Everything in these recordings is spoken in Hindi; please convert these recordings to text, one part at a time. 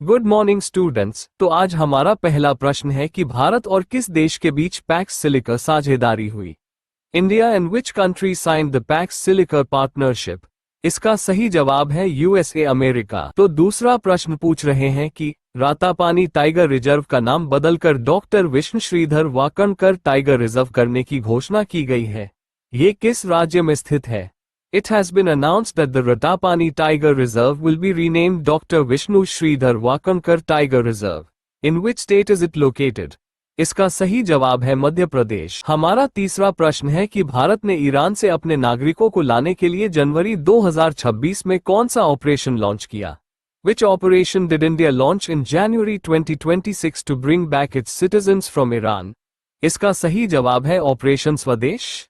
Good morning students. तो आज हमारा पहला प्रश्न है कि भारत और किस देश के बीच पैक्स सिलिका साझेदारी हुई। India and which country signed the PACS silica partnership. इसका सही जवाब है यूएसए अमेरिका। तो दूसरा प्रश्न पूछ रहे हैं कि रातापानी टाइगर रिजर्व का नाम बदलकर doctor Vishnu Shridhar Wakankar tiger reserve करने की घोषणा की गई है। ये किस राज्य में स्थित है? It has been announced that the Ratapani Tiger Reserve will be renamed Dr. Vishnu Sridhar Wakankar Tiger Reserve. In which state is it located? इसका सही जवाब है मध्य प्रदेश। हमारा तीसरा प्रश्न है कि भारत ने ईरान से अपने नागरिकों को लाने के लिए जनवरी 2026 में कौन सा ऑपरेशन लॉन्च किया? Which operation did India launch in January 2026 to bring back its citizens from Iran? इसका सही जवाब है ऑपरेशन स्वदेश।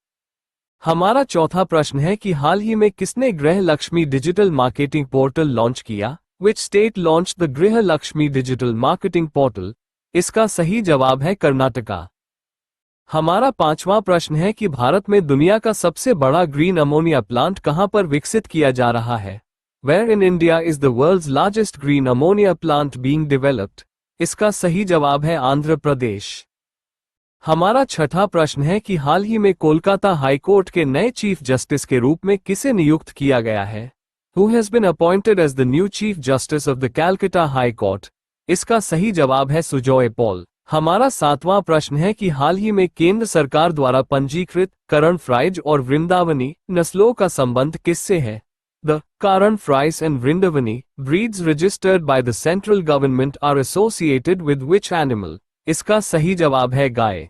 हमारा चौथा प्रश्न है कि हाल ही में किसने Griha Lakshmi digital marketing portal launch किया? विच स्टेट लॉन्च द गृह लक्ष्मी डिजिटल मार्केटिंग पोर्टल? इसका सही जवाब है कर्नाटका। हमारा पांचवा प्रश्न है कि भारत में दुनिया का सबसे बड़ा ग्रीन अमोनिया प्लांट कहां पर विकसित किया जा रहा है? Where in India is the world's largest green ammonia plant being developed? इसका सही जवाब है आंध्र प्रदेश। हमारा छठा प्रश्न है कि हाल ही में कोलकाता हाईकोर्ट के नए चीफ जस्टिस के रूप में किसे नियुक्त किया गया है? Who has been appointed as the new Chief Justice of the Calcutta High Court? इसका सही जवाब है सुजॉय पॉल। हमारा सातवां प्रश्न है कि हाल ही में केंद्र सरकार द्वारा पंजीकृत करण फ्राइज और वृंदावनी नस्लों का संबंध किससे है? The Karan Fries and Vrindavani breeds registered by the central government are associated with which animal? इसका सही जवाब है गाय।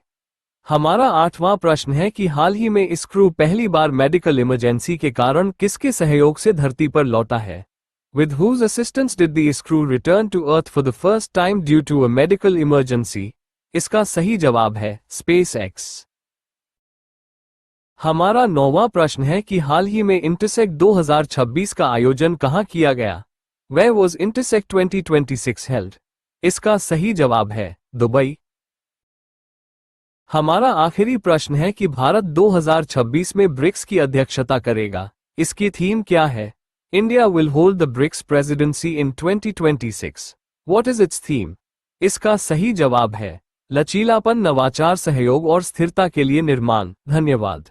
हमारा आठवां प्रश्न है कि हाल ही में स्क्रू पहली बार मेडिकल इमरजेंसी के कारण किसके सहयोग से धरती पर लौटा है? With whose assistance did the screw return to Earth for the first time due to a medical emergency? इसका सही जवाब है SpaceX। हमारा नौवां प्रश्न है कि हाल ही में इंटरसेक्ट 2026 का आयोजन कहां किया गया? Where was Intersect 2026 held? इसका सही जवाब है दुबई। हमारा आखिरी प्रश्न है कि भारत 2026 में ब्रिक्स की अध्यक्षता करेगा। इसकी थीम क्या है? India will hold the BRICS presidency in 2026। What is its theme? इसका सही जवाब है लचीलापन, नवाचार, सहयोग और स्थिरता के लिए निर्माण। धन्यवाद।